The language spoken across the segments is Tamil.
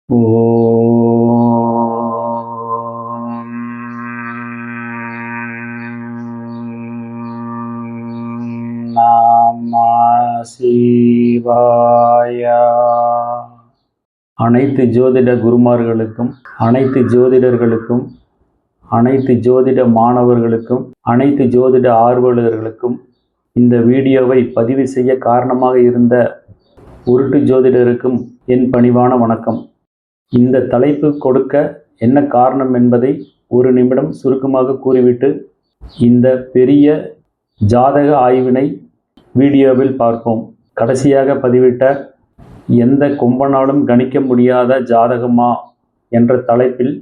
ஓம் நம சிவாய. அனைத்து ஜோதிட குருமார்களுக்கும், அனைத்து ஜோதிடர்களுக்கும், அனைத்து ஜோதிட மாணவர்களுக்கும், அனைத்து ஜோதிட ஆர்வலர்களுக்கும் இந்த வீடியோவை பதிவு செய்ய காரணமாக இருந்த உருட்டு ஜோதிடருக்கும் என் பணிவான வணக்கம். இந்த தலைப்பு கொடுக்க என்ன காரணம் என்பதை ஒரு நிமிடம் சுருக்கமாக கூறிவிட்டு இந்த பெரிய ஜாதக ஆய்வினை வீடியோவில் பார்ப்போம். கடைசியாக பதிவிட்ட எந்த கொம்பனாலும் கணிக்க முடியாத ஜாதகமா என்ற தலைப்பில்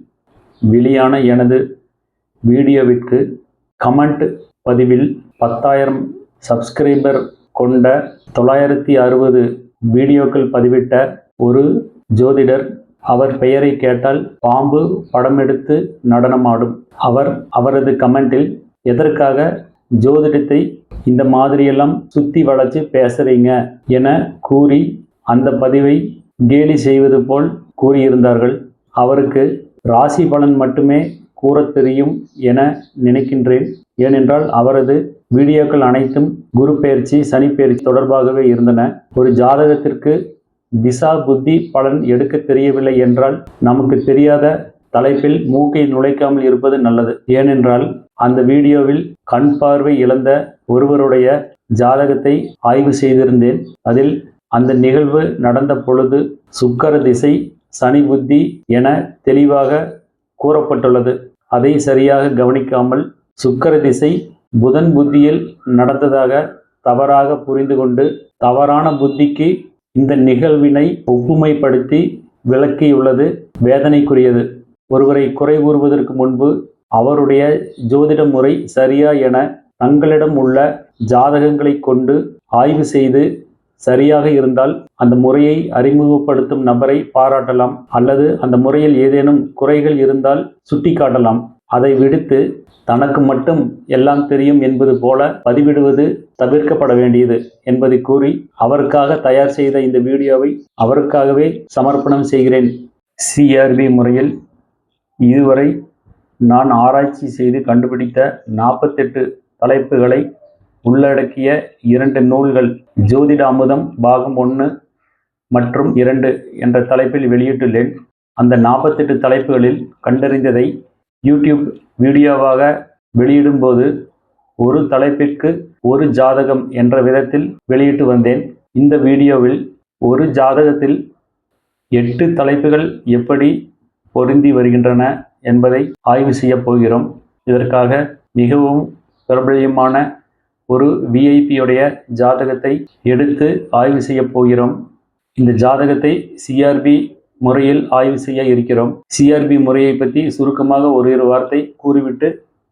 வெளியான எனது வீடியோவிற்கு கமெண்ட் பதிவில் 10,000 சப்ஸ்கிரைபர் கொண்ட 960 வீடியோக்கள் பதிவிட்ட ஒரு ஜோதிடர், அவர் பெயரை கேட்டால் பாம்பு படமெடுத்து நடனமாடும். அவரது கமெண்டில் எதற்காக ஜோதிடத்தை இந்த மாதிரியெல்லாம் சுத்தி வளைச்சு பேசுறீங்க என கூறி அந்த பதிவை கேலி செய்வது போல் கூறியிருந்தார்கள். அவருக்கு ராசி பலன் மட்டுமே கூறத் தெரியும் என நினைக்கின்றேன். ஏனென்றால் அவரது வீடியோக்கள் அனைத்தும் குரு பெயர்ச்சி, சனி பெயர்ச்சி தொடர்பாகவே இருந்தன. ஒரு ஜாதகத்திற்கு திசா புத்தி பலன் எடுக்க தெரியவில்லை என்றால் நமக்கு தெரியாத தலைப்பில் மூக்கை நுழைக்காமல் இருப்பது நல்லது. ஏனென்றால் அந்த வீடியோவில் கண் பார்வை இழந்த ஒருவருடைய ஜாதகத்தை ஆய்வு செய்திருந்தேன். அதில் அந்த நிகழ்வு நடந்த பொழுது சுக்கிர திசை, சனி புத்தி என தெளிவாக கூறப்பட்டுள்ளது. அதை சரியாக கவனிக்காமல் சுக்கிர திசை புதன் புத்தியில் நடந்ததாக தவறாக புரிந்து கொண்டு தவறான புத்திக்கு இந்த நிகழ்வினை ஒப்புமைப்படுத்தி விளக்கியுள்ளது வேதனைக்குரியது. ஒருவரை குறை கூறுவதற்கு முன்பு அவருடைய ஜோதிட முறை சரியா என தங்களிடம் உள்ள ஜாதகங்களை கொண்டு ஆய்வு செய்து சரியாக இருந்தால் அந்த முறையை அறிமுகப்படுத்தும் நபரை பாராட்டலாம், அல்லது அந்த முறையில் ஏதேனும் குறைகள் இருந்தால் சுட்டி காட்டலாம். அதை விடுத்து தனக்கு மட்டும் எல்லாம் தெரியும் என்பது போல பதிவிடுவது தவிர்க்கப்பட வேண்டியது என்பதை கூறி அவருக்காக தயார் செய்த இந்த வீடியோவை அவருக்காகவே சமர்ப்பணம் செய்கிறேன். சிஆர்பி முறையில் இதுவரை நான் ஆராய்ச்சி செய்து கண்டுபிடித்த 48 தலைப்புகளை உள்ளடக்கிய 2 நூல்கள் ஜோதிட அமுதம் பாகம் 1 மற்றும் 2 என்ற தலைப்பில் வெளியிட்டுள்ளேன். அந்த 48 தலைப்புகளில் கண்டறிந்ததை யூடியூப் வீடியோவாக வெளியிடும்போது ஒரு தலைப்பிற்கு ஒரு ஜாதகம் என்ற விதத்தில் வெளியிட்டு வந்தேன். இந்த வீடியோவில் ஒரு ஜாதகத்தில் 8 தலைப்புகள் எப்படி பொருந்தி வருகின்றன என்பதை ஆய்வு செய்ய போகிறோம். இதற்காக மிகவும் பிரபல்யமான ஒரு விஐபியுடைய ஜாதகத்தை எடுத்து ஆய்வு செய்ய போகிறோம். இந்த ஜாதகத்தை சிஆர்பி முறையில் ஆய்வு செய்ய இருக்கிறோம். சிஆர்பி முறையை பற்றி சுருக்கமாக ஒரு வார்த்தை கூறிவிட்டு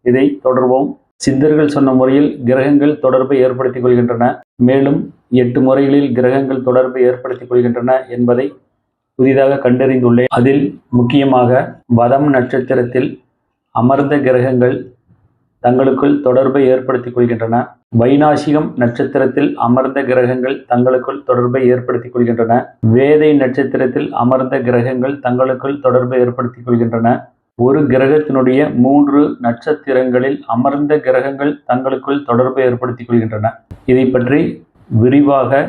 இதை தொடர்வோம். சித்தர்கள் சொன்ன முறையில் கிரகங்கள் தொடர்பை ஏற்படுத்திக் கொள்கின்றன. மேலும் 8 முறைகளில் கிரகங்கள் தொடர்பை ஏற்படுத்திக் கொள்கின்றன என்பதை புதிதாக கண்டறிந்துள்ளேன். அதில் முக்கியமாக வதம் நட்சத்திரத்தில் அமர்ந்த கிரகங்கள் தங்களுக்குள் தொடர்பை ஏற்படுத்திக் கொள்கின்றன. வைநாசிகம் நட்சத்திரத்தில் அமர்ந்த கிரகங்கள் தங்களுக்குள் தொடர்பை ஏற்படுத்திக் கொள்கின்றன. வேதை நட்சத்திரத்தில் அமர்ந்த கிரகங்கள் தங்களுக்குள் தொடர்பை ஏற்படுத்திக் கொள்கின்றன. ஒரு கிரகத்தினுடைய 3 நட்சத்திரங்களில் அமர்ந்த கிரகங்கள் தங்களுக்குள் தொடர்பை ஏற்படுத்திக் கொள்கின்றன. இதை பற்றி விரிவாக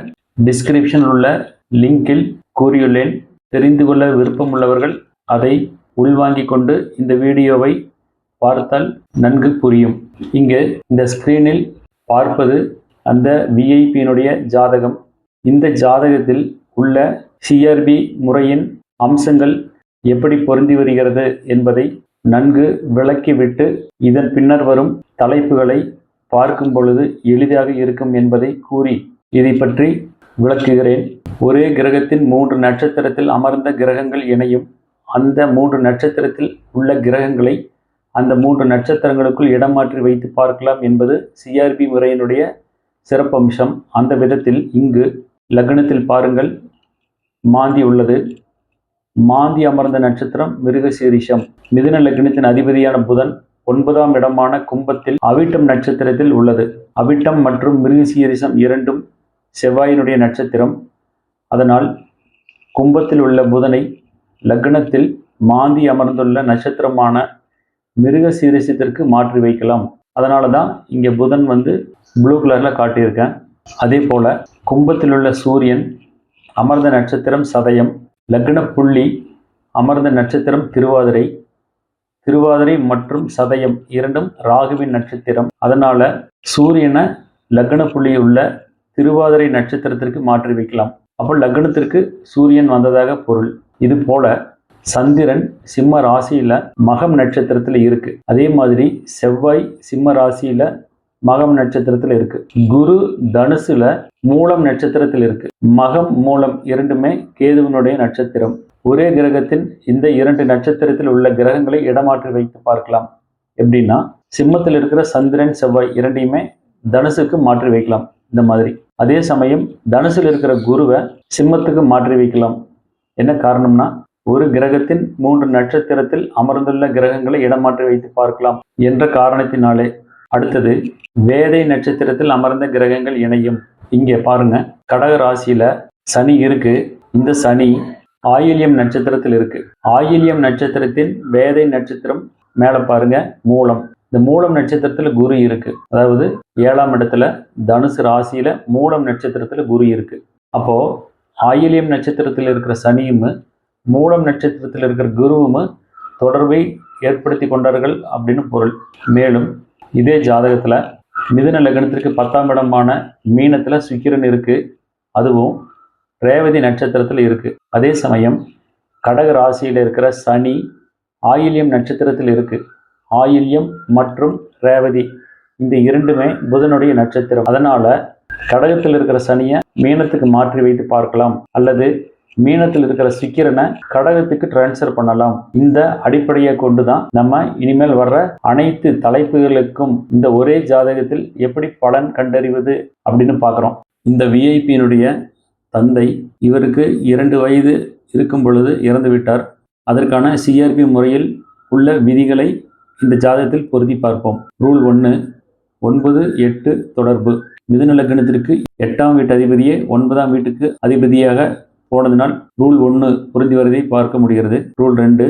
டிஸ்கிரிப்ஷனில் உள்ள லிங்கில் கூறியுள்ளேன். தெரிந்து கொள்ள விருப்பம் உள்ளவர்கள் அதை உள்வாங்கிக் கொண்டு இந்த வீடியோவை பார்த்தால் நன்கு புரியும். இங்கு இந்த ஸ்கிரீனில் பார்ப்பது அந்த விஐபியினுடைய ஜாதகம். இந்த ஜாதகத்தில் உள்ள சிஆர்பி முறையின் அம்சங்கள் எப்படி பொருந்தி வருகிறது என்பதை நன்கு விளக்கிவிட்டு இதன் பின்னர் வரும் தலைப்புகளை பார்க்கும் பொழுது எளிதாக இருக்கும் என்பதை கூறி இதை பற்றி விளக்குகிறேன். ஒரே கிரகத்தின் 3 நட்சத்திரத்தில் அமர்ந்த கிரகங்கள் இணையும். அந்த 3 நட்சத்திரத்தில் உள்ள கிரகங்களை அந்த 3 நட்சத்திரங்களுக்குள் இடமாற்றி வைத்து பார்க்கலாம் என்பது சிஆர்பி முறையினுடைய சிறப்பம்சம். அந்த விதத்தில் இங்கு லக்னத்தில் பாருங்கள், மாந்தி உள்ளது. மாந்தி அமர்ந்த நட்சத்திரம் மிருகசீரிஷம். மிதுன லக்னத்தின் அதிபதியான புதன் 9ஆம் இடமான கும்பத்தில் அவிட்டம் நட்சத்திரத்தில் உள்ளது. அவிட்டம் மற்றும் மிருகசீரிஷம் இரண்டும் செவ்வாயினுடைய நட்சத்திரம். அதனால் கும்பத்தில் உள்ள புதனை லக்னத்தில் மாந்தி அமர்ந்துள்ள நட்சத்திரமான மிருக சீரிஷத்திற்கு மாற்றி வைக்கலாம். அதனால தான் இங்கே புதன் ப்ளூ கலரில் காட்டியிருக்கேன். அதே போல் கும்பத்தில் உள்ள சூரியன் அமர்ந்த நட்சத்திரம் சதயம், லக்ன புள்ளி அமர்ந்த நட்சத்திரம் திருவாதிரை. திருவாதிரை மற்றும் சதயம் இரண்டும் ராகுவின் நட்சத்திரம். அதனால சூரியனை லக்ன புள்ளி உள்ள திருவாதிரை நட்சத்திரத்திற்கு மாற்றி வைக்கலாம். அப்போ லக்னத்திற்கு சூரியன் வந்ததாக பொருள். இது போல சந்திரன் சிம்ம ராசியில மகம் நட்சத்திரத்தில் இருக்கு. அதே மாதிரி செவ்வாய் சிம்ம ராசியில மகம் நட்சத்திரத்தில் இருக்கு. குரு தனுசுல மூலம் நட்சத்திரத்தில் இருக்கு. மகம் மூலம் இரண்டுமே கேதுவனுடைய நட்சத்திரம். ஒரே கிரகத்தின் இந்த 2 நட்சத்திரத்தில் உள்ள கிரகங்களை இடமாற்றி வைத்து பார்க்கலாம். எப்படின்னா சிம்மத்தில் இருக்கிற சந்திரன் செவ்வாய் இரண்டையுமே தனுசுக்கு மாற்றி வைக்கலாம் இந்த மாதிரி. அதே சமயம் தனுசில் இருக்கிற குருவை சிம்மத்துக்கு மாற்றி வைக்கலாம். என்ன காரணம்னா ஒரு கிரகத்தின் 3 நட்சத்திரத்தில் அமர்ந்துள்ள கிரகங்களை இடமாற்றி வைத்து பார்க்கலாம் என்ற காரணத்தினாலே. அடுத்தது வேதை நட்சத்திரத்தில் அமர்ந்த கிரகங்கள் இணையும். இங்கே பாருங்க, கடக ராசியில சனி இருக்கு. இந்த சனி ஆயில்யம் நட்சத்திரத்தில் இருக்கு. ஆயில்யம் நட்சத்திரத்தின் வேதை நட்சத்திரம் மேல பாருங்க மூலம். இந்த மூலம் நட்சத்திரத்துல குரு இருக்கு. அதாவது 7ஆம் இடத்துல தனுசு ராசியில மூலம் நட்சத்திரத்துல குரு இருக்கு. அப்போ ஆயில்யம் நட்சத்திரத்தில் இருக்கிற சனியும் மூலம் நட்சத்திரத்தில் இருக்கிற குருவும் தொடர்பை ஏற்படுத்தி கொண்டார்கள் அப்படின்னு பொருள். மேலும் இதே ஜாதகத்துல மிதுன லக்னத்திற்கு 10ஆம் இடமான மீனத்துல சுக்கிரன் இருக்கு. அதுவும் ரேவதி நட்சத்திரத்தில் இருக்கு. அதே சமயம் கடக ராசியில் இருக்கிற சனி ஆயில்யம் நட்சத்திரத்தில் இருக்கு. ஆயில்யம் மற்றும் ரேவதி இந்த இரண்டுமே புதனுடைய நட்சத்திரம். அதனால கடகத்தில் இருக்கிற சனியை மீனத்துக்கு மாற்றி வைத்து பார்க்கலாம், அல்லது மீனத்தில் இருக்கிற சுக்கிரனை கடகத்துக்கு டிரான்ஸ்ஃபர் பண்ணலாம். இந்த அடிப்படையை கொண்டுதான் நம்ம இனிமேல் வர்ற அனைத்து தலைப்புகளுக்கும் இந்த ஒரே ஜாதகத்தில் எப்படி பலன் கண்டறிவது அப்படின்னு பார்க்குறோம். இந்த விஐபியினுடைய தந்தை இவருக்கு 2 வயது இருக்கும் பொழுது இறந்து விட்டார். அதற்கான சிஆர்பி முறையில் உள்ள விதிகளை இந்த ஜாதகத்தில் பொருத்தி பார்ப்போம். ரூல் 1, 9, 8 தொடர்பு. மிதுன லக்னத்திற்கு 8ஆம் வீட்டு அதிபதியே 9ஆம் வீட்டுக்கு அதிபதியாக போனதினால் ரூல் 1 பொருந்தி வருவதை பார்க்க முடிகிறது. ரூல் 2,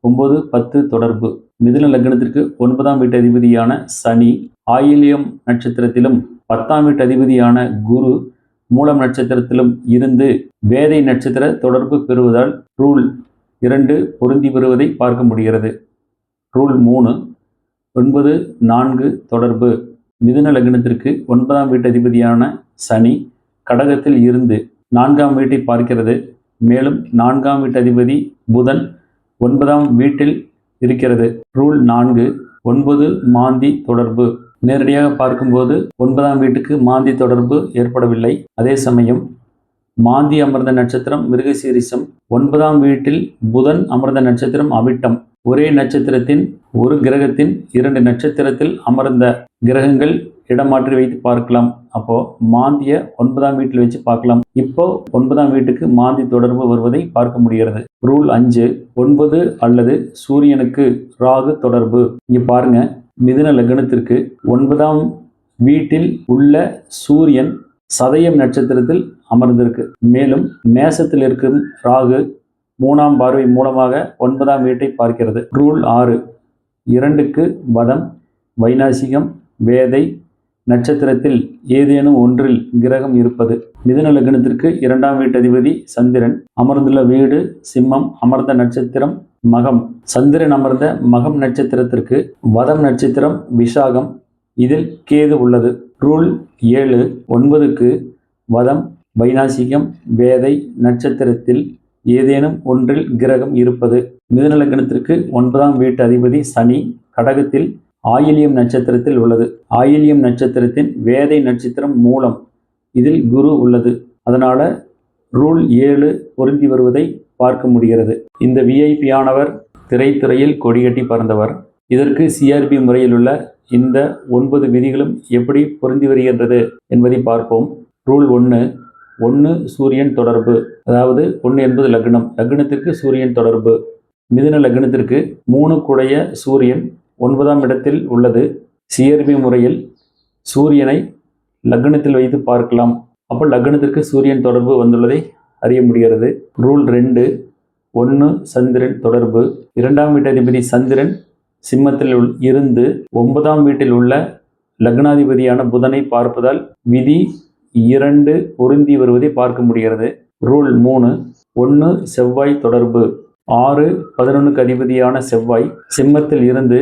9, 10 தொடர்பு. மிதுன லக்னத்திற்கு 9ஆம் வீட்டு அதிபதியான சனி ஆயில்யம் நட்சத்திரத்திலும் 10ஆம் வீட்டு அதிபதியான குரு மூலம் நட்சத்திரத்திலும் இருந்து வேதை நட்சத்திர தொடர்பு பெறுவதால் ரூல் 2 பொருந்தி வருவதை பார்க்க முடிகிறது. ரூல் 3, 9, 4 தொடர்பு. மிதுன லக்னத்திற்கு 9ஆம் வீட்டு அதிபதியான சனி கடகத்தில் இருந்து 4ஆம் வீட்டை பார்க்கிறது. மேலும் 4ஆம் வீட்டு அதிபதி புதன் 9ஆம் வீட்டில் இருக்கிறது. ரூல் 4, 9 மாந்தி தொடர்பு. நேரடியாக பார்க்கும்போது 9ஆம் வீட்டுக்கு மாந்தி தொடர்பு ஏற்படவில்லை. அதே சமயம் மாந்தி அமர்ந்த நட்சத்திரம் மிருகசீரிஷம், 9ஆம் வீட்டில் புதன் அமர்ந்த நட்சத்திரம் அவிட்டம். ஒரே நட்சத்திரத்தின் ஒரு கிரகத்தின் 2 நட்சத்திரத்தில் அமர்ந்த கிரகங்கள் இடமாற்றி வைத்து பார்க்கலாம். அப்போ மாந்திய 9ஆம் வீட்டில் வச்சு பார்க்கலாம். இப்போ 9ஆம் வீட்டுக்கு மாந்தி தொடர்பு வருவதை பார்க்க முடிகிறது. ரூல் 5, 9 அல்லது சூரியனுக்கு ராகு தொடர்பு. இங்க பாருங்க, மிதுன லக்னத்திற்கு 9ஆம் வீட்டில் உள்ள சூரியன் சதயம் நட்சத்திரத்தில் அமர்ந்திருக்கு. மேலும் மேசத்தில் இருக்கும் ராகு 3ஆம் பார்வை மூலமாக 9ஆம் வீட்டை பார்க்கிறது. ரூல் 6, 2க்கு வதம், வைநாசிகம், வேதை நட்சத்திரத்தில் ஏதேனும் ஒன்றில் கிரகம் இருப்பது. மிதுன லக்னத்திற்கு 2ஆம் வீட்டு அதிபதி சந்திரன் அமர்ந்துள்ள வீடு சிம்மம், அமர்ந்த நட்சத்திரம் மகம். சந்திரன் அமர்ந்த மகம் நட்சத்திரத்திற்கு வதம் நட்சத்திரம் விசாகம், இதில் கேது உள்ளது. ரூல் 7, 9க்கு வதம், வைநாசிகம், வேதை நட்சத்திரத்தில் ஏதேனும் ஒன்றில் கிரகம் இருப்பது. மிதுன லக்னத்திற்கு 9ஆம் வீட்டு அதிபதி சனி கடகத்தில் ஆயில்யம் நட்சத்திரத்தில் உள்ளது. ஆயில்யம் நட்சத்திரத்தின் வேதை நட்சத்திரம் மூலம், இதில் குரு உள்ளது. அதனால ரூல் 7 பொருந்தி வருவதை பார்க்க முடிகிறது. இந்த விஐபி ஆனவர் திரைத்துறையில் கொடிகட்டி பறந்தவர். இதற்கு சிஆர்பி முறையில் உள்ள இந்த 9 விதிகளும் எப்படி பொருந்தி வருகின்றது என்பதை பார்ப்போம். ரூல் 1 சூரியன் தொடர்பு. அதாவது 1 என்பது லக்னம், லக்னத்திற்கு சூரியன் தொடர்பு. மிதுன லக்னத்திற்கு 3 கூடைய சூரியன் 9ஆம் இடத்தில் உள்ளது. சிஆர்பி முறையில் சூரியனை லக்னத்தில் வைத்து பார்க்கலாம். அப்போ லக்னத்திற்கு சூரியன் தொடர்பு வந்துள்ளதை அறிய முடிகிறது. ரூல் 2, 1 சந்திரன் தொடர்பு. 2ஆம் வீட்டு அதிபதி சந்திரன் சிம்மத்தில் இருந்து 9ஆம் வீட்டில் உள்ள லக்னாதிபதியான புதனை பார்ப்பதால் விதி 2 பொருந்தி வருவதை பார்க்க முடிகிறது. ரூல் 3. 1 செவ்வாய் தொடர்பு. 6, 11க்கு அதிபதியான செவ்வாய் சிம்மத்தில் இருந்து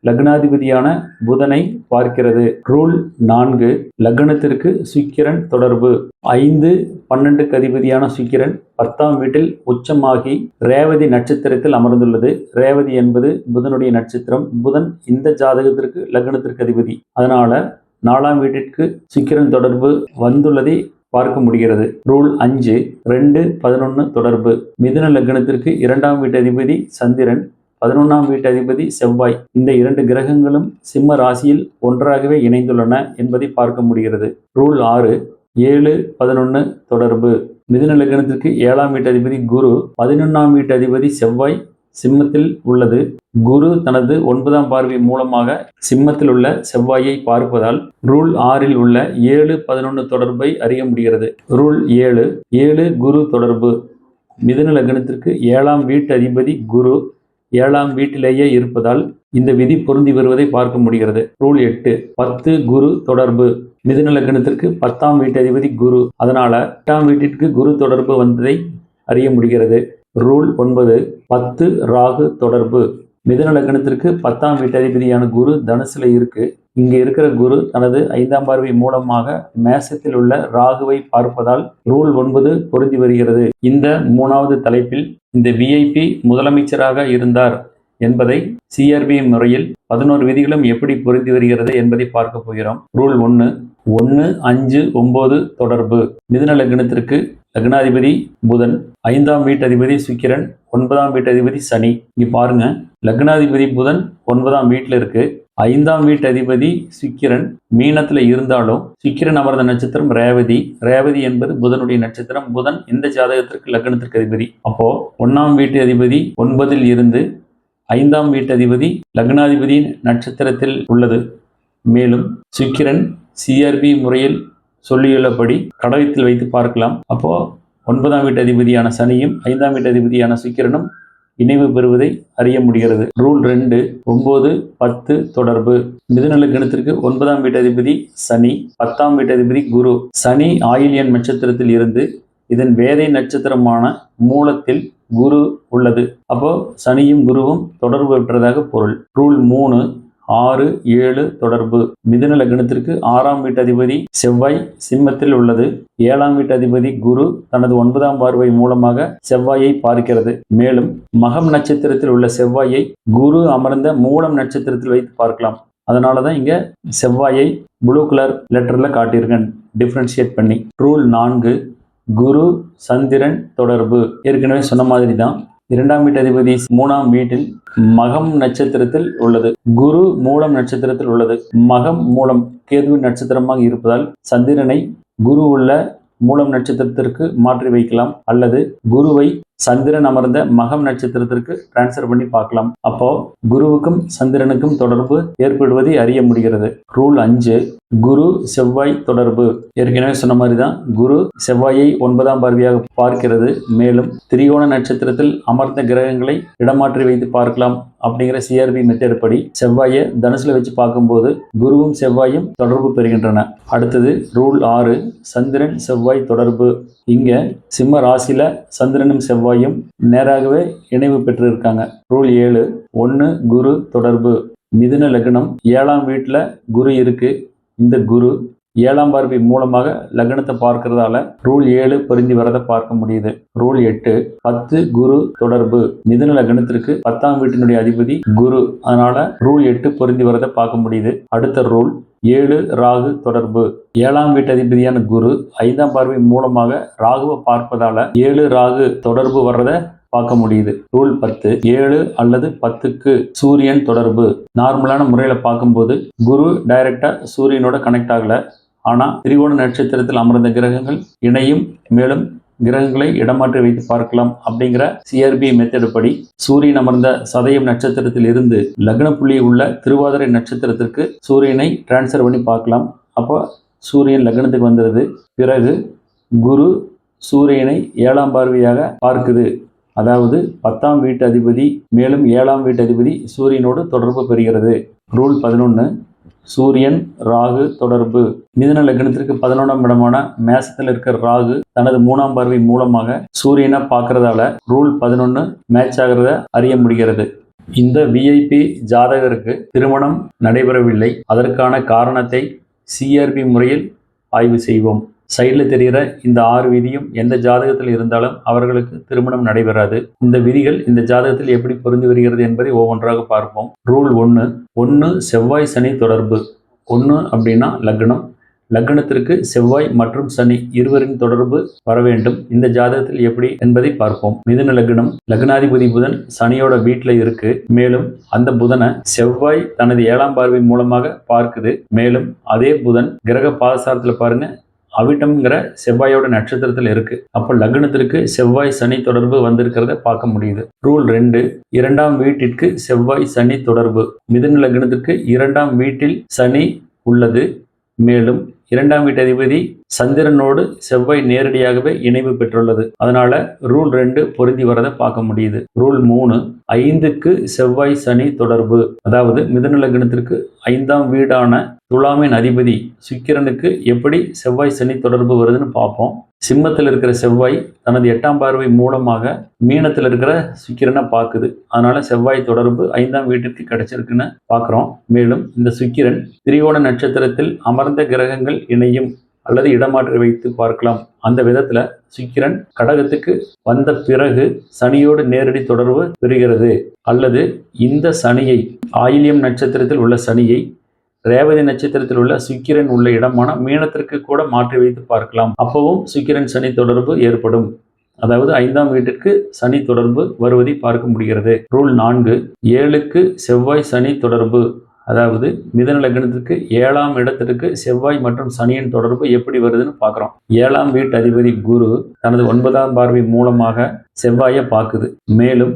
லக்னாதிபதியான புதனை பார்க்கிறது. ரூல் 4. லக்னத்திற்கு சுக்கிரன் தொடர்பு. 5, 12க்கு அதிபதியான சுக்கிரன் 10ஆம் வீட்டில் உச்சமாகி ரேவதி நட்சத்திரத்தில் அமர்ந்துள்ளது. ரேவதி என்பது புதனுடைய நட்சத்திரம். புதன் இந்த ஜாதகத்திற்கு லக்னத்திற்கு அதிபதி. அதனால 4ஆம் வீட்டிற்கு சுக்கிரன் தொடர்பு வந்துள்ளதை பார்க்க முடிகிறது. ரூல் 5. 2, 11 தொடர்பு. மிதுன லக்னத்திற்கு 2ஆம் வீட்டு அதிபதி சந்திரன், 11ஆம் வீட்டு அதிபதி செவ்வாய், இந்த 2 கிரகங்களும் சிம்ம ராசியில் ஒன்றாகவே இணைந்துள்ளன என்பதை பார்க்க முடிகிறது. ரூல் 6. 7, 11 தொடர்பு. மிதுன லக்னத்திற்கு 7ஆம் வீட்டு அதிபதி குரு, 11ஆம் வீட்டு அதிபதி செவ்வாய் சிம்மத்தில் உள்ளது. குரு தனது 9ஆம் பார்வை மூலமாக சிம்மத்தில் உள்ள செவ்வாயை பார்ப்பதால் ரூல் 6இல் உள்ள 7, 11 தொடர்பை அறிய முடிகிறது. ரூல் 7. 7 குரு தொடர்பு. மிதுன லக்னத்திற்கு 7ஆம் வீட்டு அதிபதி குரு 7ஆம் வீட்டிலேயே இருப்பதால் இந்த விதி பொருந்தி வருவதை பார்க்க முடிகிறது. ரூல் 8. 10 குரு தொடர்பு. மிதுன லக்னத்திற்கு 10ஆம் வீட்டு அதிபதி குரு, அதனால 8ஆம் வீட்டிற்கு குரு தொடர்பு வந்ததை அறிய முடிகிறது. ரூல் 9. 10 ராகு தொடர்பு. மிதுன லக்னத்திற்கு 10ஆம் வீட்டு அதிபதியான குரு தனுசுல இருக்கு. இங்க இருக்கிற குரு தனது 5ஆம் பார்வை மூலமாக மேசத்தில் உள்ள ராகுவை பார்ப்பதால் ரூல் 9 பொருந்தி வருகிறது. இந்த 3வது தலைப்பில் இந்த விஐபி முதலமைச்சராக இருந்தார் என்பதை சிஆர்பி முறையில் 11 விதிகளும் எப்படி பொருந்தி வருகிறது என்பதை பார்க்க போகிறோம். ரூல் 1. 1, 5, 9 தொடர்பு. மிதுன லக்னத்திற்கு லக்னாதிபதி புதன், 5ஆம் வீட்டு அதிபதி சுக்கிரன், 9ஆம் வீட்டு அதிபதி சனி. இங்க பாருங்க, லக்னாதிபதி புதன் 9ஆம் வீட்டில் இருக்கு. 5ஆம் வீட்டு அதிபதி சுக்கிரன் மீனத்துல இருந்தாலும் சுக்கிரன் அமர்ந்த நட்சத்திரம் ரேவதி. ரேவதி என்பது புதனுடைய நட்சத்திரம். புதன் இந்த ஜாதகத்திற்கு லக்னத்திற்கு அதிபதி. அப்போ 1ஆம் வீட்டு அதிபதி 9இல் இருந்து 5ஆம் வீட்டு அதிபதி லக்னாதிபதி நட்சத்திரத்தில் உள்ளது. மேலும் சுக்கிரன் சிஆர்பி முறையில் சொல்லியுள்ளபடி கடகத்தில் வைத்து பார்க்கலாம். அப்போ 9ஆம் வீட்டு அதிபதியான சனியும் 5ஆம் வீட்டு அதிபதியான சுக்கிரனும் இணைவு பெறுவதை அறிய முடிகிறது. ரூல் 2. 9, 10 தொடர்பு. மிதுன லக்னத்திற்கு 9ஆம் வீட்டு அதிபதி சனி, 10ஆம் வீட்டு அதிபதி குரு. சனி ஆயில்யன் நட்சத்திரத்தில் இருந்து இதன் வேதை நட்சத்திரமான மூலத்தில் குரு உள்ளது. அப்போ சனியும் குருவும் தொடர்பு பெற்றதாக பொருள். ரூல் 3. 6, 7 தொடர்பு. மிதுன லக்னத்திற்கு 6ஆம் வீட்டு அதிபதி செவ்வாய் சிம்மத்தில் உள்ளது. 7ஆம் வீட்டு அதிபதி குரு தனது 9ஆம் பார்வை மூலமாக செவ்வாயை பார்க்கிறது. மேலும் மகம் நட்சத்திரத்தில் உள்ள செவ்வாயை குரு அமர்ந்த மூலம் நட்சத்திரத்தில் வைத்து பார்க்கலாம். அதனாலதான் இங்க செவ்வாயை ப்ளூ கலர் லெட்டர்ல காட்டியிருக்கேன் டிஃபரன்ஷியேட் பண்ணி. ரூல் 4. குரு சந்திரன் தொடர்பு. ஏற்கனவே சொன்ன மாதிரி தான் 2ஆம் வீட்டு அதிபதி 3ஆம் வீட்டில் மகம் நட்சத்திரத்தில் உள்ளது. குரு மூலம் நட்சத்திரத்தில் உள்ளது. மகம் மூலம் கேது நட்சத்திரமாக இருப்பதால் சந்திரனை குரு உள்ள மூலம் நட்சத்திரத்திற்கு மாற்றி வைக்கலாம், அல்லது குருவை சந்திரன் அமர்ந்த மகம் நட்சத்திரத்திற்கு டிரான்ஸ்ஃபர் பண்ணி பார்க்கலாம். அப்போ குருவுக்கும் சந்திரனுக்கும் தொடர்பு ஏற்படுவதை அறிய முடிகிறது. ரூல் 5. குரு செவ்வாய் தொடர்பு. ஏற்கனவே சொன்ன மாதிரி தான் குரு செவ்வாயை 9ஆம் பார்வையாக பார்க்கிறது. மேலும் திரிகோண நட்சத்திரத்தில் அமர்ந்த கிரகங்களை இடமாற்றி வைத்து பார்க்கலாம் அப்படிங்கிற சிஆர்பி மெத்தட் படி செவ்வாயை தனுசுல வச்சு பார்க்கும்போது குருவும் செவ்வாயும் தொடர்பு பெறுகின்றன. அடுத்தது ரூல் 6. சந்திரன் செவ்வாய் தொடர்பு. இங்க சிம்ம ராசியில சந்திரனும் செவ்வாயும் நேராகவே இணைவு பெற்று இருக்காங்க. ரூல் 7. 1 குரு தொடர்பு. மிதுன லக்னம் 7ஆம் வீட்டுல குரு இருக்கு. இந்த குரு 7ஆம் பார்வை மூலமாக லக்னத்தை பார்க்கறதால ரூல் 7 பொருந்தி வரதை பார்க்க முடியுது. ரூல் 8. 10 குரு தொடர்பு. மிதுன லக்னத்திற்கு 10ஆம் வீட்டினுடைய அதிபதி குரு, அதனால ரூல் 8 பொருந்தி வரதை பார்க்க முடியுது. அடுத்த ரூல் 7 ராகு தொடர்பு. 7ஆம் வீட்டு அதிபதியான குரு 5ஆம் பார்வை மூலமாக ராகுவை பார்ப்பதால 7 ராகு தொடர்பு வர்றதை பார்க்க முடியுது. ரூல் 10. 7 அல்லது 10க்கு சூரியன் தொடர்பு. நார்மலான முறையில பார்க்கும்போது குரு டைரக்டா சூரியனோட கனெக்ட் ஆகல, ஆனா திரிகோண நட்சத்திரத்தில் அமர்ந்த கிரகங்கள் இணையும். மேலும் கிரகங்களை இடமாற்றி வைத்து பார்க்கலாம் அப்படிங்கிற சிஆர்பி மெத்தட் படி சூரியன் அமர்ந்த சதயம் நட்சத்திரத்தில் இருந்து லக்ன புள்ளி உள்ள திருவாதிரை நட்சத்திரத்திற்கு சூரியனை டிரான்ஸ்ஃபர் பண்ணி பார்க்கலாம். அப்போ சூரியன் லக்னத்துக்கு வந்துடுது. பிறகு குரு சூரியனை 7ஆம் பார்வையாக பார்க்குது. அதாவது 10ஆம் வீட்டு அதிபதி மேலும் 7ஆம் வீட்டு அதிபதி சூரியனோடு தொடர்பு பெறுகிறது. ரூல் 11 சூரியன் ராகு தொடர்பு. மிதுன லக்னத்திற்கு 11ஆம் இடமான மேசத்தில் இருக்கிற ராகு தனது 3ஆம் பார்வை மூலமாக சூரியனை பார்க்கறதால ரூல் 11 மேட்ச் ஆகிறத அறிய முடிகிறது. இந்த விஐபி ஜாதகருக்கு திருமணம் நடைபெறவில்லை. அதற்கான காரணத்தை சிஆர்பி முறையில் ஆய்வு செய்வோம். சைடில் தெரிகிற இந்த 6 விதியும் எந்த ஜாதகத்தில் இருந்தாலும் அவர்களுக்கு திருமணம் நடைபெறாது. இந்த விதிகள் இந்த ஜாதகத்தில் எப்படி பொருந்தி வருகிறது என்பதை ஒவ்வொன்றாக பார்ப்போம். ரூல் 1 செவ்வாய் சனி தொடர்பு. 1 அப்படின்னா லக்னம். லக்னத்திற்கு செவ்வாய் மற்றும் சனி இருவரின் தொடர்பு வர வேண்டும். இந்த ஜாதகத்தில் எப்படி என்பதை பார்ப்போம். மிதுன லக்னம், லக்னாதிபதி புதன் சனியோட வீட்டில் இருக்கு. மேலும் அந்த புதனை செவ்வாய் தனது 7ஆம் பார்வை மூலமாக பார்க்குது. மேலும் அதே புதன் கிரக பாதசாரத்தில் பாருங்க அவிட்டம்ங்கிற செவ்வாயோட நட்சத்திரத்தில் இருக்கு. அப்போ லக்னத்திற்கு செவ்வாய் சனி தொடர்பு வந்திருக்கிறத பார்க்க முடியுது. ரூல் 2 2ஆம் வீட்டிற்கு செவ்வாய் சனி தொடர்பு. மிதுன லக்னத்திற்கு 2ஆம் வீட்டில் சனி உள்ளது. மேலும் 2ஆம் வீட்டு அதிபதி சந்திரனோடு செவ்வாய் நேரடியாகவே இணைவு பெற்றுள்ளது. அதனால ரூல் 2 பொருந்தி வரதை பார்க்க முடியுது. ரூல் 3 5க்கு செவ்வாய் சனி தொடர்பு. அதாவது மிதுன லக்னத்திற்கு 5ஆம் வீடான துலாமின் அதிபதி சுக்கிரனுக்கு எப்படி செவ்வாய் சனி தொடர்பு வருதுன்னு பார்ப்போம். சிம்மத்தில் இருக்கிற செவ்வாய் தனது 8ஆம் பார்வை மூலமாக மீனத்தில் இருக்கிற சுக்கிரனை பார்க்குது. அதனால செவ்வாய் தொடர்பு 5ஆம் வீட்டிற்கு கிடைச்சிருக்குன்னு பார்க்குறோம். மேலும் இந்த சுக்கிரன் திரிகோண நட்சத்திரத்தில் அமர்ந்த கிரகங்கள் இணையும் அல்லது இடமாற்றி வைத்து பார்க்கலாம். அந்த விதத்துல சுக்கிரன் கடகத்துக்கு வந்த பிறகு சனியோடு நேரடி தொடர்பு பெறுகிறது. அல்லது இந்த சனியை ஆயில்யம் நட்சத்திரத்தில் உள்ள சனியை ரேவதி நட்சத்திரத்தில் உள்ள சுக்கிரன் உள்ள இடமான மீனத்திற்கு கூட மாற்றி வைத்து பார்க்கலாம். அப்பவும் சுக்கிரன் சனி தொடர்பு ஏற்படும். அதாவது 5ஆம் வீட்டிற்கு சனி தொடர்பு வருவதை பார்க்க முடிகிறது. ரூல் 4 7க்கு செவ்வாய் சனி தொடர்பு. அதாவது மிதுன லக்னத்திற்கு 7ஆம் இடத்திற்கு செவ்வாய் மற்றும் சனியின் தொடர்பு எப்படி வருதுன்னு பார்க்குறோம். 7ஆம் வீட்டு அதிபதி குரு தனது 9ஆம் பார்வை மூலமாக செவ்வாயை பார்க்குது. மேலும்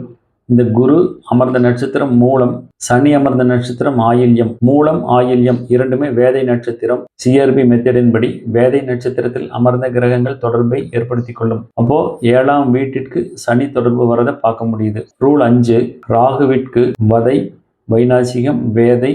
இந்த குரு அமர்ந்த நட்சத்திரம் மூலம், சனி அமர்ந்த நட்சத்திரம் ஆயில்யம். மூலம் ஆயில்யம் இரண்டுமே வேதை நட்சத்திரம். சிஆர்பி மெத்தடின் படி வேதை நட்சத்திரத்தில் அமர்ந்த கிரகங்கள் தொடர்பை ஏற்படுத்தி கொள்ளும். அப்போ 7ஆம் வீட்டிற்கு சனி தொடர்பு வரதை பார்க்க முடியுது. ரூல் 5 ராகுவிற்கு வதை, வைநாசிகம், வேதை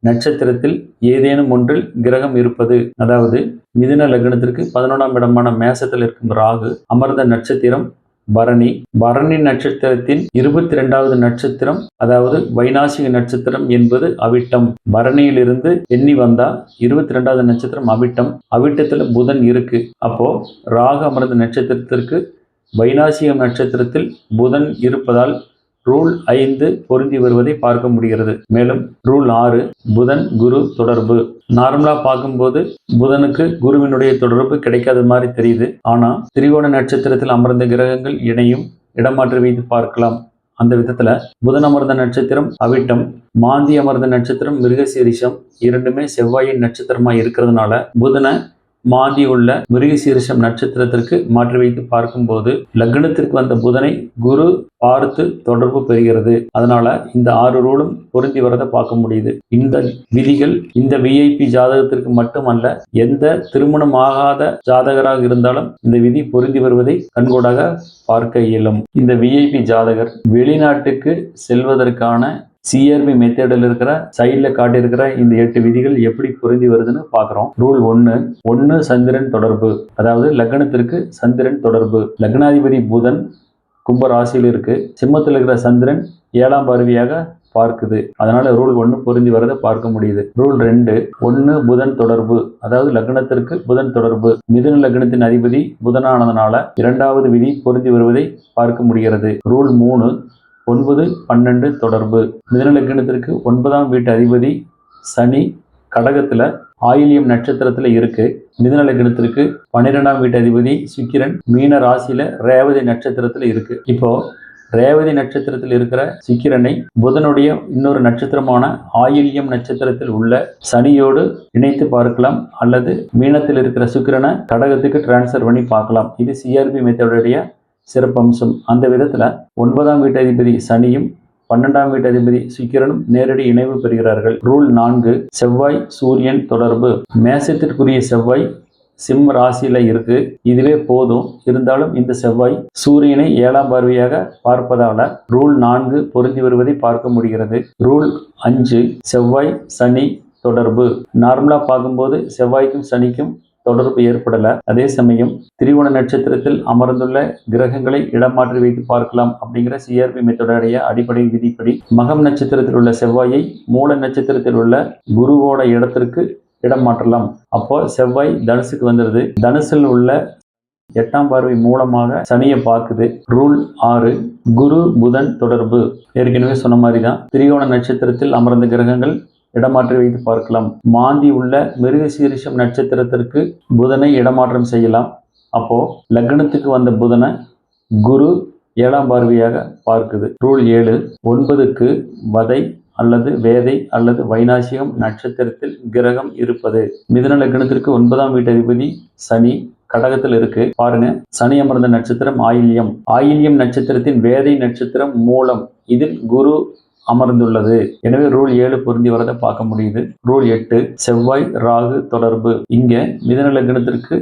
நட்சத்திரத்தில் ஏதேனும் ஒன்றில் கிரகம் இருப்பது. அதாவது மிதுன லக்னத்திற்கு 11ஆம் இடமான மேசத்தில் இருக்கும் ராகு அமர்ந்த நட்சத்திரம் பரணி. பரணி நட்சத்திரத்தின் 22வது நட்சத்திரம் அதாவது வைநாசிக நட்சத்திரம் என்பது அவிட்டம். பரணியிலிருந்து எண்ணி வந்தா 22வது நட்சத்திரம் அவிட்டம். அவிட்டத்துல புதன் இருக்கு. அப்போ ராகு அமர்ந்த நட்சத்திரத்திற்கு வைநாசிக நட்சத்திரத்தில் புதன் இருப்பதால் ரூல் 5 பொருந்தி வருவதை பார்க்க முடிகிறது. மேலும் ரூல் 6 புதன் குரு தொடர்பு. நார்மலா பார்க்கும்போது புதனுக்கு குருவினுடைய தொடர்பு கிடைக்காத மாதிரி தெரியுது. ஆனா திரிகோண நட்சத்திரத்தில் அமர்ந்த கிரகங்கள் இணையும் இடமாற்றி வைத்து பார்க்கலாம். அந்த விதத்துல புதன் அமர்ந்த நட்சத்திரம் அவிட்டம், மாந்தி அமர்ந்த நட்சத்திரம் மிருகசீரிஷம் இரண்டுமே செவ்வாயின் நட்சத்திரமா இருக்கிறதுனால புதனை மாந்தி உள்ள மிருகசீரிஷம் நட்சத்திரத்திற்கு மாற்றி வைத்து பார்க்கும்போது லக்னத்திற்கு வந்த புதனை குரு பார்த்து தொடர்பு பெறுகிறது. அதனால இந்த 6 ரூலும் பொருந்தி வரதை பார்க்க முடியுது. இந்த விதிகள் இந்த விஐபி ஜாதகத்திற்கு மட்டுமல்ல, எந்த திருமணம் ஆகாத ஜாதகராக இருந்தாலும் இந்த விதி பொருந்தி வருவதை கண்கூடாக பார்க்க இயலும். இந்த விஐபி ஜாதகர் வெளிநாட்டுக்கு செல்வதற்கான சிஆர்பி மெத்தடில் இருக்கிற சைடில் காட்டியிருக்கிற இந்த 8 விதிகள் எப்படி பொருந்தி வருதுன்னு பார்க்குறோம். ரூல் 1 சந்திரன் தொடர்பு. அதாவது லக்னத்திற்கு சந்திரன் தொடர்பு. லக்னாதிபதி புதன் கும்ப ராசியில் இருக்கு. சிம்மத்தில் இருக்கிற சந்திரன் 7ஆம் பார்வையாக பார்க்குது. அதனால ரூல் 1 பொருந்தி வரதை பார்க்க முடியுது. ரூல் 2 புதன் தொடர்பு. அதாவது லக்னத்திற்கு புதன் தொடர்பு. மிதுன லக்னத்தின் அதிபதி புதனானதுனால 2வது விதி பொருந்தி வருவதை பார்க்க முடிகிறது. ரூல் 3 9, 12 தொடர்பு. மிதுன லக்னத்திற்கு 9ஆம் வீட்டு அதிபதி சனி கடகத்துல ஆயில்யம் நட்சத்திரத்துல இருக்கு. மிதுன லக்னத்திற்கு 12ஆம் வீட்டு அதிபதி சுக்கிரன் மீன ராசியில ரேவதி நட்சத்திரத்துல இருக்கு. இப்போ ரேவதி நட்சத்திரத்தில் இருக்கிற சுக்கிரனை புதனுடைய இன்னொரு நட்சத்திரமான ஆயில்யம் நட்சத்திரத்தில் உள்ள சனியோடு இணைத்து பார்க்கலாம். அல்லது மீனத்தில் இருக்கிற சுக்கிரனை கடகத்துக்கு டிரான்ஸ்ஃபர் பண்ணி பார்க்கலாம். இது சிஆர்பி மெத்தடுடைய சிறப்பம்சம். அந்த விதத்துல 9ஆம் வீட்டு அதிபதி சனியும் 12ஆம் வீட்டு அதிபதி சுக்கிரனும் நேரடி இணைவு பெறுகிறார்கள். ரூல் 4 செவ்வாய் சூரியன் தொடர்பு. மேசத்திற்குரிய செவ்வாய் சிம்ம ராசியில இருக்கு. இதுவே போதும். இருந்தாலும் இந்த செவ்வாய் சூரியனை 7ஆம் பார்வையாக பார்ப்பதால ரூல் 4 பொருந்தி வருவதை பார்க்க முடிகிறது. ரூல் 5 செவ்வாய் சனி தொடர்பு. நார்மலா பார்க்கும்போது செவ்வாய்க்கும் சனிக்கும் தொடர்பு ஏற்படல. அதே சமயம் திரிவோண நட்சத்திரத்தில் அமர்ந்துள்ள கிரகங்களை இடமாற்றி வைத்து பார்க்கலாம் அப்படிங்கிற சிஆர்பி மெத்தோடைய அடிப்படை விதிப்படி மகம் நட்சத்திரத்தில் உள்ள செவ்வாயை மூல நட்சத்திரத்தில் உள்ள குருவோட இடத்திற்கு இடம் மாற்றலாம். அப்போ செவ்வாய் தனுசுக்கு வந்துடுது. தனுசில் உள்ள 8ஆம் பார்வை மூலமாக சனியை பார்க்குது. ரூல் 6 குரு புதன் தொடர்பு. ஏற்கனவே சொன்ன மாதிரி தான் திரியோண நட்சத்திரத்தில் அமர்ந்த கிரகங்கள் இடமாற்றி வைத்து பார்க்கலாம். மாந்தி உள்ள மிருகசீரிஷம் நட்சத்திரத்திற்கு புதனை இடமாற்றம் செய்யலாம். அப்போ லக்னத்துக்கு வந்த புதனை குரு 7ஆம் பார்வையாக பார்க்குது. ரூல் 7 9க்கு வதை அல்லது வேதை அல்லது வைநாசிகம் நட்சத்திரத்தில் கிரகம் இருப்பது. மிதுன லக்னத்திற்கு 9ஆம் வீட்டு அதிபதி சனி கடகத்தில் இருக்கு. பாருங்க, சனி அமர்ந்த நட்சத்திரம் ஆயில்யம். ஆயில்யம் நட்சத்திரத்தின் வேதை நட்சத்திரம் மூலம். இதில் குரு அமர்ந்துள்ளது. எனவே ரூல் 7 பொருந்தி வரதை பார்க்க முடியுது. ரூல் 8 செவ்வாய் ராகு தொடர்பு. இங்க மிதுன லக்னத்திற்கு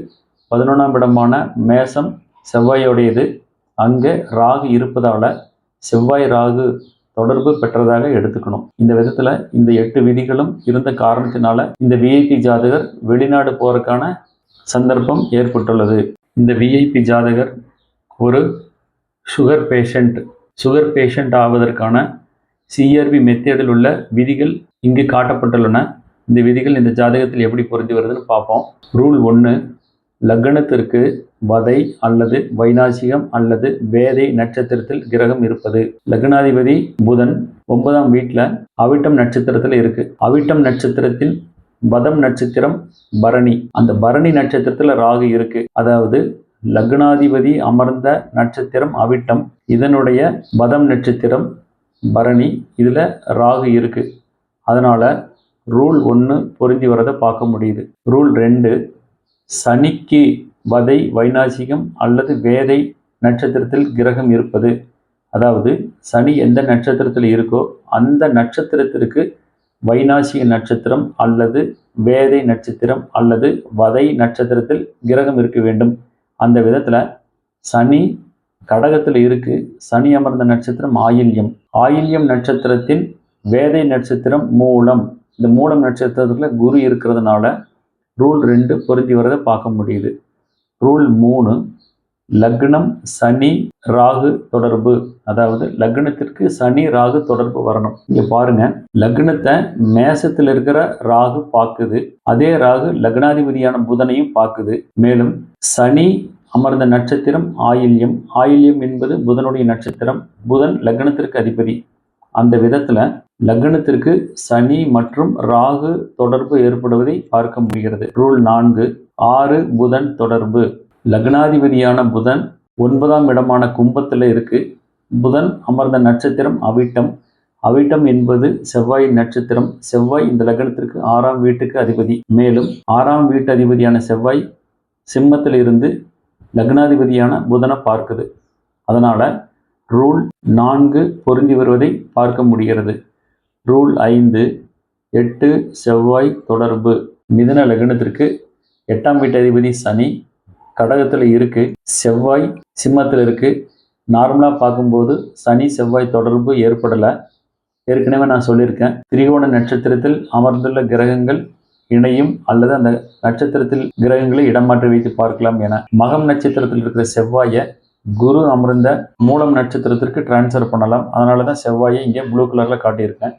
11ஆம் இடமான மேசம் செவ்வாயோடையது. அங்கே ராகு இருப்பதால செவ்வாய் ராகு தொடர்பு பெற்றதாக எடுத்துக்கணும். இந்த விதத்துல இந்த 8 விதிகளும் இருந்த காரணத்தினால இந்த விஐபி ஜாதகர் வெளிநாடு போறதுக்கான சந்தர்ப்பம் ஏற்பட்டுள்ளது. இந்த விஐபி ஜாதகர் ஒரு சுகர் பேஷண்ட் ஆவதற்கான சிஆர்பி மெத்தேடில் உள்ள விதிகள் இங்கு காட்டப்பட்டுள்ளன. இந்த விதிகள் இந்த ஜாதகத்தில் எப்படி பொருந்தி வருதுன்னு பார்ப்போம். ரூல் 1 லக்னத்திற்கு வதை அல்லது வைநாசிகம் அல்லது வேதை நட்சத்திரத்தில் கிரகம் இருப்பது. லக்னாதிபதி புதன் 9ஆம் வீட்டில் அவிட்டம் நட்சத்திரத்தில் இருக்கு. அவிட்டம் நட்சத்திரத்தின் வதம் நட்சத்திரம் பரணி. அந்த பரணி நட்சத்திரத்தில் ராகு இருக்கு. அதாவது லக்னாதிபதி அமர்ந்த நட்சத்திரம் அவிட்டம், இதனுடைய வதம் நட்சத்திரம் பரணி, இதுல ராகு இருக்கு. அதனால ரூல் 1 பொருந்தி வரதை பார்க்க முடியுது. ரூல் 2 சனிக்கு வதை வைநாசிகம் அல்லது வேதை நட்சத்திரத்தில் கிரகம் இருப்பது. அதாவது சனி எந்த நட்சத்திரத்தில் இருக்கோ அந்த நட்சத்திரத்திற்கு வைநாசிக நட்சத்திரம் அல்லது வேதை நட்சத்திரம் அல்லது வதை நட்சத்திரத்தில் கிரகம் இருக்க வேண்டும். அந்த விதத்துல சனி கடகத்தில் இருக்கு. சனி அமர்ந்த நட்சத்திரம் ஆயில்யம். ஆயில்யம் நட்சத்திரத்தின் வேதை நட்சத்திரம் மூலம். இந்த மூலம் நட்சத்திரத்துல குரு இருக்கிறதுனால ரூல் 2 பொருந்தி வரதை பார்க்க முடியுது. ரூல் 3 லக்னம் சனி ராகு தொடர்பு. அதாவது லக்னத்திற்கு சனி ராகு தொடர்பு வரணும். இங்க பாருங்க, லக்னத்தை மேசத்தில் இருக்கிற ராகு பார்க்குது. அதே ராகு லக்னாதிபதியான புதனையும் பார்க்குது. மேலும் சனி அமர்ந்த நட்சத்திரம் ஆயில்யம். ஆயில்யம் என்பது புதனுடைய நட்சத்திரம். புதன் லக்னத்திற்கு அதிபதி. அந்த விதத்துல லக்னத்திற்கு சனி மற்றும் ராகு தொடர்பு ஏற்படுவதை பார்க்க முடிகிறது. ரூல் 4 6 புதன் தொடர்பு. லக்னாதிபதியான புதன் 9ஆம் இடமான கும்பத்தில் இருக்கு. புதன் அமர்ந்த நட்சத்திரம் அவிட்டம். அவிட்டம் என்பது செவ்வாயின் நட்சத்திரம். செவ்வாய் இந்த லக்னத்திற்கு 6ஆம் வீட்டுக்கு அதிபதி. மேலும் 6ஆம் வீட்டு அதிபதியான செவ்வாய் சிம்மத்தில் இருந்து லக்னாதிபதியான புதனை பார்க்குது. அதனால ரூல் 4 பொருந்தி வருவதை பார்க்க முடிகிறது. ரூல் 5 8 செவ்வாய் தொடர்பு. மிதுன லக்னத்திற்கு 8ஆம் வீட்டு அதிபதி சனி கடகத்தில் இருக்கு. செவ்வாய் சிம்மத்தில் இருக்கு. நார்மலாக பார்க்கும்போது சனி செவ்வாய் தொடர்பு ஏற்படலை. ஏற்கனவே நான் சொல்லியிருக்கேன், திரிகோண நட்சத்திரத்தில் அமர்ந்துள்ள கிரகங்கள் இணையும் அல்லது அந்த நட்சத்திரத்தில் கிரகங்களை இடமாற்றி வைத்து பார்க்கலாம் என. மகம் நட்சத்திரத்தில் இருக்கிற செவ்வாயை குரு அமர்ந்த மூலம் நட்சத்திரத்திற்கு டிரான்ஸ்ஃபர் பண்ணலாம். அதனால தான் செவ்வாயை இங்கே ப்ளூ கலரில் காட்டியிருக்கேன்.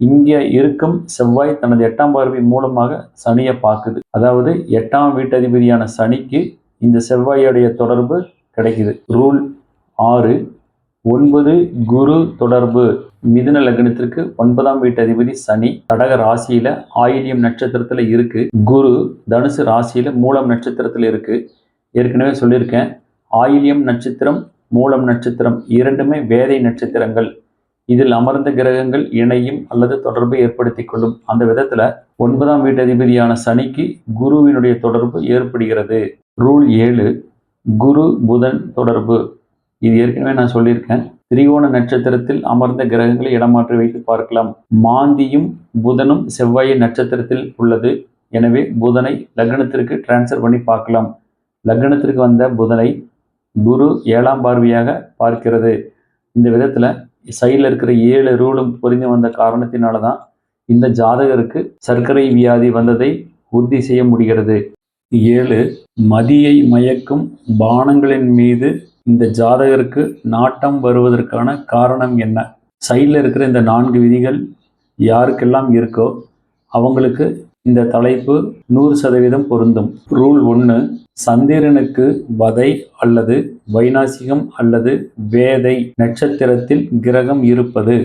இங்கே இருக்கும் செவ்வாய் தனது 8ஆம் பார்வை மூலமாக சனியை பார்க்குது. அதாவது 8ஆம் வீட்டதிபதியான சனிக்கு இந்த செவ்வாயுடைய தொடர்பு கிடைக்குது. ரூல் 6 9 குரு தொடர்பு. மிதுன லக்னத்திற்கு 9ஆம் வீட்டு அதிபதி சனி கடக ராசியில ஆயில்யம் நட்சத்திரத்துல இருக்கு. குரு தனுசு ராசியில மூலம் நட்சத்திரத்துல இருக்கு. ஏற்கனவே சொல்லியிருக்கேன், ஆயில்யம் நட்சத்திரம் மூலம் நட்சத்திரம் இரண்டுமே வேதை நட்சத்திரங்கள். இதில் அமர்ந்த கிரகங்கள் இணையும் அல்லது தொடர்பை ஏற்படுத்தி கொள்ளும். அந்த விதத்துல 9ஆம் வீட்டு அதிபதியான சனிக்கு குருவினுடைய தொடர்பு ஏற்படுகிறது. ரூல் 7 குரு புதன் தொடர்பு. இது ஏற்கனவே நான் சொல்லியிருக்கேன், திரிகோண நட்சத்திரத்தில் அமர்ந்த கிரகங்களை இடமாற்றி வைத்து பார்க்கலாம். மாந்தியும் புதனும் செவ்வாயின் நட்சத்திரத்தில் உள்ளது. எனவே புதனை லக்னத்திற்கு டிரான்ஸ்ஃபர் பண்ணி பார்க்கலாம். லக்னத்திற்கு வந்த புதனை குரு 7ஆம் பார்வையாக பார்க்கிறது. இந்த விதத்தில் சைடில் இருக்கிற 7 ரூலும் பொருந்தி வந்த காரணத்தினால தான் இந்த ஜாதகருக்கு சர்க்கரை வியாதி வந்ததை உறுதி செய்ய முடிகிறது. 7 மதியை மயக்கும் பானங்களின் மீது இந்த ஜாதகருக்கு நாட்டம் வருவதற்கான காரணம் என்ன? சைடில் இருக்கிற இந்த 4 விதிகள் யாருக்கெல்லாம் இருக்கோ அவங்களுக்கு இந்த தலைப்பு 100% பொருந்தும். ரூல் 1, சந்திரனுக்கு வதை அல்லது வைநாசிகம் அல்லது வேதை நட்சத்திரத்தில் கிரகம் இருப்பது.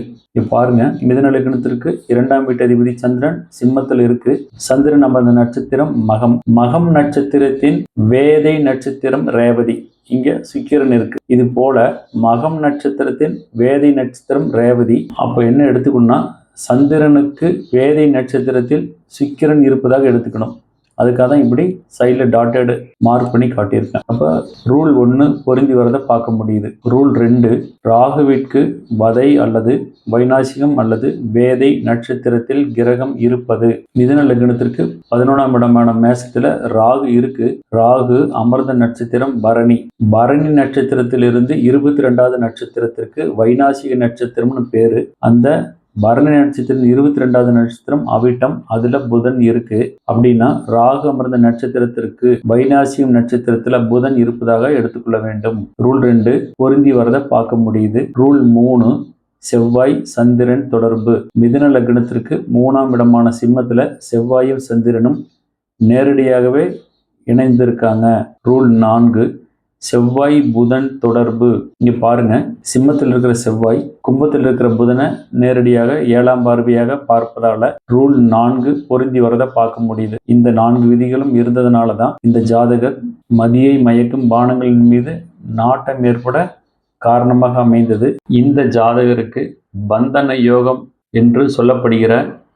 பாருங்க, மிதுன லக்னத்திற்கு 2ஆம் வீட்டு அதிபதி சந்திரன் சிம்மத்தில் இருக்கு. சந்திரன் அமர்ந்த நட்சத்திரம் மகம். மகம் நட்சத்திரத்தின் வேதை நட்சத்திரம் ரேவதி. இங்க சுக்கிரன் இருக்கு. இது போல மகம் நட்சத்திரத்தின் வேதை நட்சத்திரம் ரேவதி. அப்போ என்ன எடுத்துக்கணும்னா, சந்திரனுக்கு வேதை நட்சத்திரத்தில் சுக்கிரன் இருப்பதாக எடுத்துக்கணும். அதுக்காக தான் இப்படி சைடில் டாட்டட் மார்க் பண்ணி காட்டியிருக்கேன். அப்போ ரூல் 1 பொருந்தி வரதை பார்க்க முடியுது. ரூல் 2, ராகுவிற்கு வதை அல்லது வைநாசிகம் அல்லது வேதை நட்சத்திரத்தில் கிரகம் இருப்பது. மிதுன லக்னத்திற்கு 11ஆம் இடமான மேசத்தில் ராகு இருக்கு. ராகு அமர்ந்த நட்சத்திரம் பரணி. பரணி நட்சத்திரத்திலிருந்து 22வது நட்சத்திரத்திற்கு வைநாசிக நட்சத்திரம்னு பேரு. அந்த பரணி நட்சத்திரம் 22வது நட்சத்திரம் அவிட்டம். அதுல புதன் இருக்கு. அப்படின்னா ராகு அமர்ந்த நட்சத்திரத்திற்கு வைநாசிகம் நட்சத்திரத்துல புதன் இருப்பதாக எடுத்துக்கொள்ள வேண்டும். ரூல் 2 பொருந்தி வரதை பார்க்க முடியுது. ரூல் 3, செவ்வாய் சந்திரன் தொடர்பு. மிதுன லக்னத்திற்கு 3ஆம் இடமான சிம்மத்துல செவ்வாயும் சந்திரனும் நேரடியாகவே இணைந்திருக்காங்க. ரூல் 4, செவ்வாய் புதன் தொடர்பு. இங்க பாருங்க, சிம்மத்தில் இருக்கிற செவ்வாய் கும்பத்தில் இருக்கிற புதனை நேரடியாக 7ஆம் பார்வையாக பார்ப்பதால ரூல் 4 பொருந்தி வரதை பார்க்க முடியுது. இந்த 4 விதிகளும் இருந்ததுனால தான் இந்த ஜாதகர் மதியை மயக்கும் பானங்களின் மீது நாட்டம் ஏற்பட காரணமாக அமைந்தது. இந்த ஜாதகருக்கு பந்தன யோகம் என்று சொல்லப்படுகிற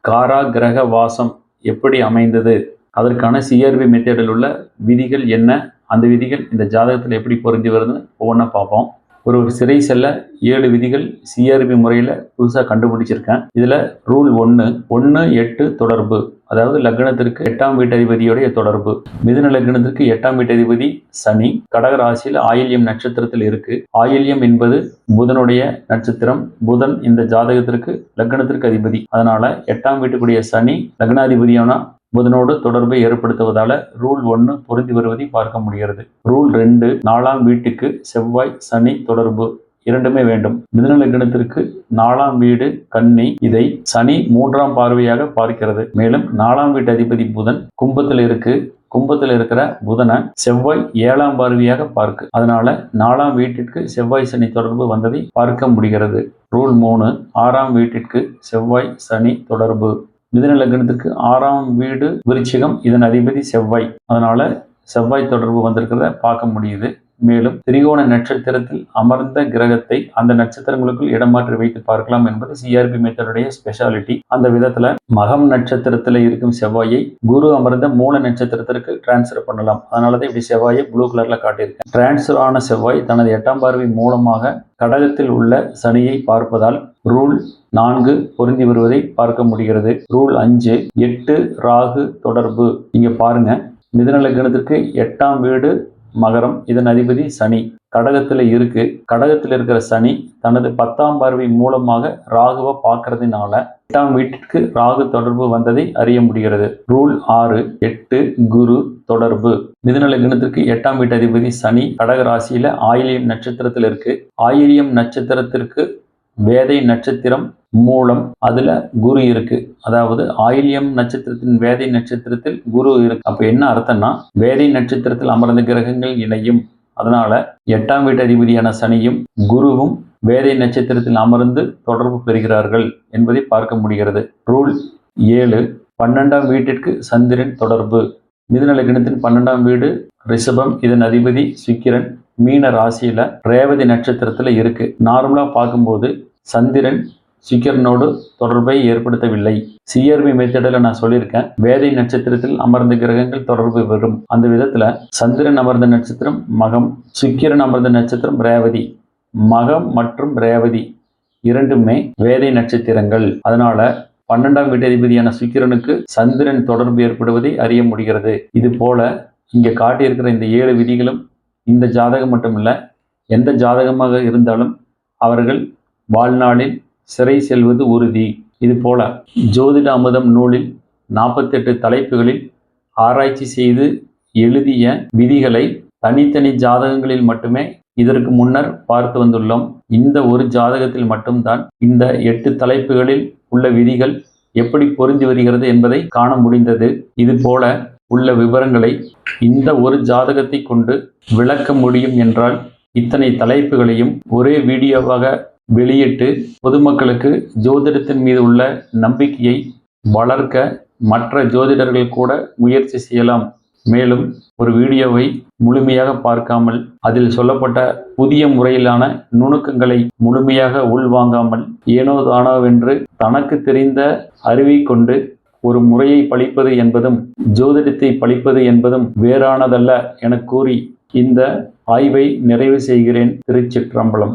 காராகிரக வாசம் எப்படி அமைந்தது, அதற்கான சிஆர்பி மெத்தடில் உள்ள விதிகள் என்ன, அந்த விதிகள் இந்த ஜாதகத்தில் எப்படி பொருந்தி வருதுன்னு ஒவ்வொன்றா பார்ப்போம். ஒரு சிறை செல்ல 7 விதிகள் சிஆர்பி முறையில் புதுசாக கண்டுபிடிச்சிருக்கேன். இதில் ரூல் 1 தொடர்பு, அதாவது லக்னத்திற்கு 8ஆம் வீட்டதிபதியோடைய தொடர்பு. மிதுன லக்னத்திற்கு 8ஆம் வீட்டதிபதி சனி கடக ராசியில் ஆயில்யம் நட்சத்திரத்தில் இருக்கு. ஆயில்யம் என்பது புதனுடைய நட்சத்திரம். புதன் இந்த ஜாதகத்திற்கு லக்னத்திற்கு அதிபதி. அதனால 8ஆம் வீட்டுக்குரிய சனி லக்னாதிபதியான புதனோடு தொடர்பை ஏற்படுத்துவதால ரூல் 1 பொருந்தி வருவதை பார்க்க முடிகிறது. ரூல் 2, 4ஆம் வீட்டுக்கு செவ்வாய் சனி தொடர்பு இரண்டுமே வேண்டும். மிதுன லக்னத்திற்கு 4ஆம் வீடு கன்னி. இதை சனி 3ஆம் பார்வையாக பார்க்கிறது. மேலும் 4ஆம் வீட்டு அதிபதி புதன் கும்பத்தில் இருக்கு. கும்பத்தில் இருக்கிற புதனை செவ்வாய் 7ஆம் பார்வையாக பார்க்கு. அதனால 4ஆம் வீட்டிற்கு செவ்வாய் சனி தொடர்பு வந்ததை பார்க்க முடிகிறது. ரூல் 3, 6ஆம் வீட்டிற்கு செவ்வாய் சனி தொடர்பு. மிதுன லக்னத்திற்கு 6ஆம் வீடு விருச்சிகம். இதன் அதிபதி செவ்வாய். அதனால செவ்வாய் தொடர்பு வந்திருக்கிறத பார்க்க முடியுது. மேலும் திரிகோண நட்சத்திரத்தில் அமர்ந்த கிரகத்தை அந்த நட்சத்திரங்களுக்குள் இடமாற்றி வைத்து பார்க்கலாம் என்பது சிஆர்பி மெத்தடுடைய ஸ்பெஷாலிட்டி. அந்த விதத்துல மகம் நட்சத்திரத்துல இருக்கும் செவ்வாயை குரு அமர்ந்த மூல நட்சத்திரத்திற்கு டிரான்ஸ்ஃபர் பண்ணலாம். அதனாலதான் இப்படி செவ்வாயை ப்ளூ கலர்ல காட்டியிருக்கேன். டிரான்ஸ்ஃபர் ஆன செவ்வாய் தனது 8ஆம் பார்வை மூலமாக கடகத்தில் உள்ள சனியை பார்ப்பதால் ரூல் 4 பொருந்தி வருவதை பார்க்க முடிகிறது. ரூல் 5, 8 ராகு தொடர்பு. இங்க பாருங்க, மிதுன லக்னத்திற்கு 8ஆம் வீடு மகரம். இதன் அதிபதி சனி கடகத்தில் இருக்கு. கடகத்தில் இருக்கிற சனி தனது 10ஆம் பார்வை மூலமாக ராகுவை பார்க்கறதுனால 8ஆம் வீட்டிற்கு ராகு தொடர்பு வந்ததை அறிய முடிகிறது. ரூல் 6, 8 குரு தொடர்பு. மிதுன லக்னத்திற்கு 8ஆம் வீட்டு அதிபதி சனி கடக ராசியில ஆயில்யம் நட்சத்திரத்தில் இருக்கு. ஆயில்யம் நட்சத்திரத்திற்கு வேதை நட்சத்திரம் மூலம், அதுல குரு இருக்கு. அதாவது ஆயில்யம் நட்சத்திரத்தின் வேதை நட்சத்திரத்தில் குரு இருக்கு. அப்ப என்ன அர்த்தம்னா, வேதை நட்சத்திரத்தில் அமர்ந்த கிரகங்கள் இணையும். அதனால 8ஆம் வீட்டு அதிபதியான சனியும் குருவும் வேதை நட்சத்திரத்தில் அமர்ந்து தொடர்பு பெறுகிறார்கள் என்பதை பார்க்க முடிகிறது. ரூல் 7, 12ஆம் வீட்டிற்கு சந்திரன் தொடர்பு. மிதுன லக்னத்தின் 12ஆம் வீடு ரிஷபம். இதன் அதிபதி சுக்கிரன் மீன ராசியில ரேவதி நட்சத்திரத்துல இருக்கு. நார்மலா பார்க்கும்போது சந்திரன் சுக்கிரனோடு தொடர்பை ஏற்படுத்தவில்லை. சிஆர்பி மெத்தடில் நான் சொல்லியிருக்கேன், வேதை நட்சத்திரத்தில் அமர்ந்த கிரகங்கள் தொடர்பு பெறும். அந்த விதத்துல சந்திரன் அமர்ந்த நட்சத்திரம் மகம், சுக்கிரன் அமர்ந்த நட்சத்திரம் ரேவதி. மகம் மற்றும் ரேவதி இரண்டுமே வேதை நட்சத்திரங்கள். அதனால 12ஆம் வீட்டதிபதியான சுக்கிரனுக்கு சந்திரன் தொடர்பு ஏற்படுவதை அறிய முடிகிறது. இது போல இங்கே காட்டியிருக்கிற இந்த 7 விதிகளும் இந்த ஜாதகம் மட்டுமில்ல, எந்த ஜாதகமாக இருந்தாலும் அவர்கள் வாழ்நாளில் சிறை செல்வது உறுதி. இது போல ஜோதிட அமுதம் நூலில் 48 தலைப்புகளில் ஆராய்ச்சி செய்து எழுதிய விதிகளை தனித்தனி ஜாதகங்களில் மட்டுமே இதற்கு முன்னர் பார்த்து வந்துள்ளோம். இந்த ஒரு ஜாதகத்தில் மட்டும்தான் இந்த 8 தலைப்புகளில் உள்ள விதிகள் எப்படி பொருந்தி வருகிறது என்பதை காண முடிந்தது. இது போல உள்ள விவரங்களை இந்த ஒரு ஜாதகத்தை கொண்டு விளக்க முடியும் என்றால் இத்தனை தலைப்புகளையும் ஒரே வீடியோவாக வெளியிட்டு பொதுமக்களுக்கு ஜோதிடத்தின் மீது உள்ள நம்பிக்கையை வளர்க்க மற்ற ஜோதிடர்கள் கூட முயற்சி செய்யலாம். மேலும் ஒரு வீடியோவை முழுமையாக பார்க்காமல் அதில் சொல்லப்பட்ட புதிய முறையிலான நுணுக்கங்களை முழுமையாக உள்வாங்காமல் ஏனோ தானோவென்று தனக்கு தெரிந்த அறிவை கொண்டு ஒரு முறையை பழிப்பது என்பதும் ஜோதிடத்தை பழிப்பது என்பதும் வேறானதல்ல என கூறி இந்த ஆய்வை நிறைவு செய்கிறேன். திருச்சிற்றம்பலம்.